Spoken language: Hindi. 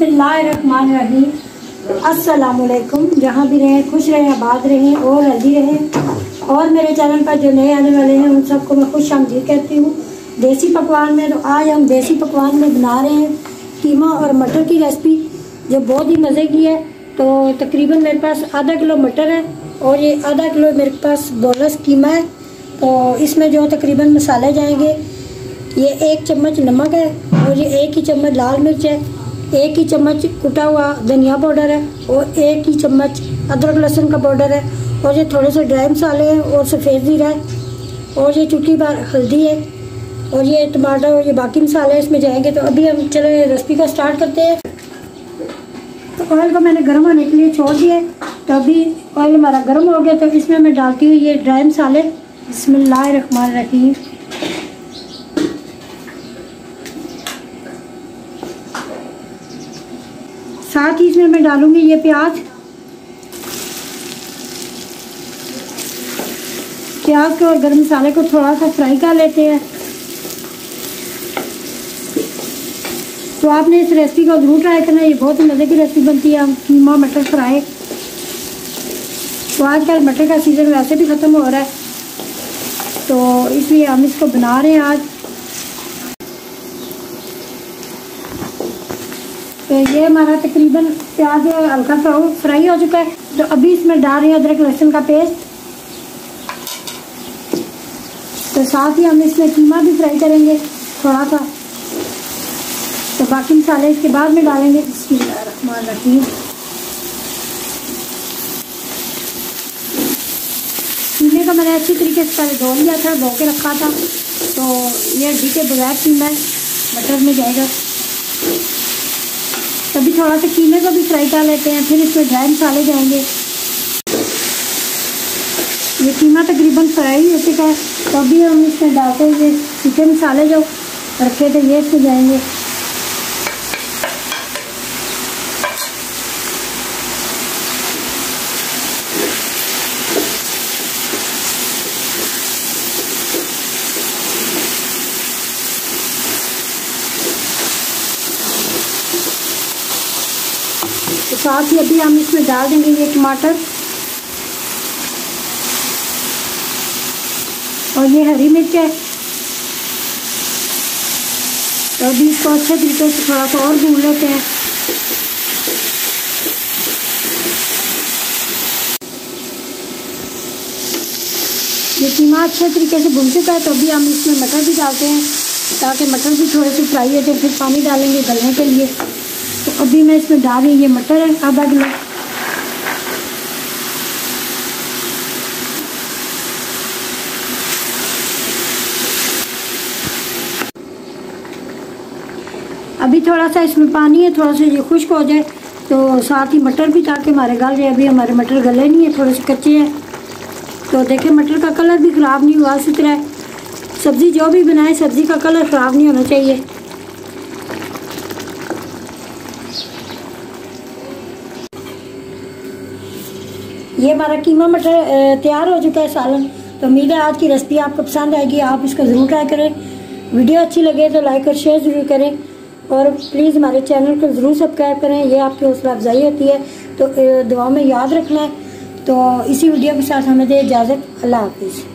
बिस्मिल्लाहिर्रहमानिर्रहीम। अस्सलामुअलैकुम। जहाँ भी रहें खुश रहें, आबाद रहें और हेल्दी रहें। और मेरे चैनल पर जो नए आने वाले हैं उन सबको मैं खुश आमदीद कहती हूँ। देसी पकवान में तो आज हम देसी पकवान में बना रहे हैं कीमा और मटर की रेसिपी, जो बहुत ही मज़े की है। तो तकरीबन मेरे पास आधा किलो मटर है और ये आधा किलो मेरे पास बोनलेस कीमा है। तो इसमें जो तकरीबन मसाले जाएंगे, ये 1 चम्मच नमक है और ये 1 ही चम्मच लाल मिर्च है, 1 ही चम्मच कुटा हुआ धनिया पाउडर है और 1 ही चम्मच अदरक लहसुन का पाउडर है और ये थोड़े से ड्राई मसाले हैं और सफ़ेद ज़ीरा है और ये चुटकी भर हल्दी है और ये टमाटर और ये बाकी मसाले इसमें जाएंगे। तो अभी हम चले रेसिपी का स्टार्ट करते हैं। तो ऑयल को मैंने गर्म होने के लिए छोड़ दिया है। तो अभी ऑयल हमारा गर्म हो गया, तो इसमें मैं डालती हूँ ये ड्राई मसाले। बिस्मिल्लाहिर्रहमानिर्रहीम। साथ ही इसमें मैं डालूंगी ये प्याज को और गर्म मसाले को थोड़ा सा फ्राई कर लेते हैं। तो आपने इस रेसिपी को जरूर ट्राई करना, ये बहुत ही मज़े की रेसिपी बनती है। हम कीमा मटर फ्राई, तो आजकल मटर का सीज़न वैसे भी ख़त्म हो रहा है, तो इसलिए हम इसको बना रहे हैं आज। तो ये हमारा तकरीबन प्याज हल्का फ्राई हो चुका है। तो अभी इसमें डाल रहे हैं अदरक लहसुन का पेस्ट। तो साथ ही हम इसमें कीमा भी फ्राई करेंगे थोड़ा सा। तो बाकी मसाले इसके बाद में डालेंगे। बिस्मिल्लाहिर्रहमानिर्रहीम। कीमे को मैंने अच्छी तरीके से पहले धो लिया था, धो के रखा था। तो ये हड्डी के बगैर कीमा मटर में जाएगा। तभी थोड़ा सा कीमे को भी फ्राई कर लेते हैं, फिर इसमें ड्राई मसाले जाएंगे। ये कीमा तकरीबन फ्राई हो चुका है। तो अभी हम इसमें डालते हैं ये सूखे मसाले जो रखे थे, ये इसमें जाएंगे। तो साथ ही अभी हम इसमें डाल देंगे ये टमाटर और ये हरी मिर्च है। तो अभी इसको अच्छे तरीके से थोड़ा सा और भून लेते हैं। ये कीमा अच्छे तरीके से भून चुका है। तो अभी हम इसमें मटर भी डालते हैं ताकि मटर भी थोड़े से फ्राई हो जाए, फिर पानी डालेंगे गलने के लिए। तो अभी मैं इसमें डाल रही हूँ ये मटर है आधा किलो। अभी थोड़ा सा इसमें पानी है, थोड़ा सा ये खुश्क हो जाए। तो साथ ही मटर भी ताकि हमारे गल जाए। अभी हमारे मटर गले नहीं है, थोड़े से कच्चे हैं। तो देखें मटर का कलर भी ख़राब नहीं हुआ, इसी तरह सब्ज़ी जो भी बनाए सब्ज़ी का कलर ख़राब नहीं होना चाहिए। ये हमारा कीमा मटर तैयार हो चुका है सालन। तो उम्मीद है आज की रेसिपी आपको पसंद आएगी, आप इसको ज़रूर ट्राई करें। वीडियो अच्छी लगे तो लाइक और शेयर ज़रूर करें और प्लीज़ हमारे चैनल को ज़रूर सब्सक्राइब करें, ये आपकी हौसला अफजाई होती है। तो दुआ में याद रखना है। तो इसी वीडियो के साथ हमें दे इजाज़त। अल्लाह हाफिज़।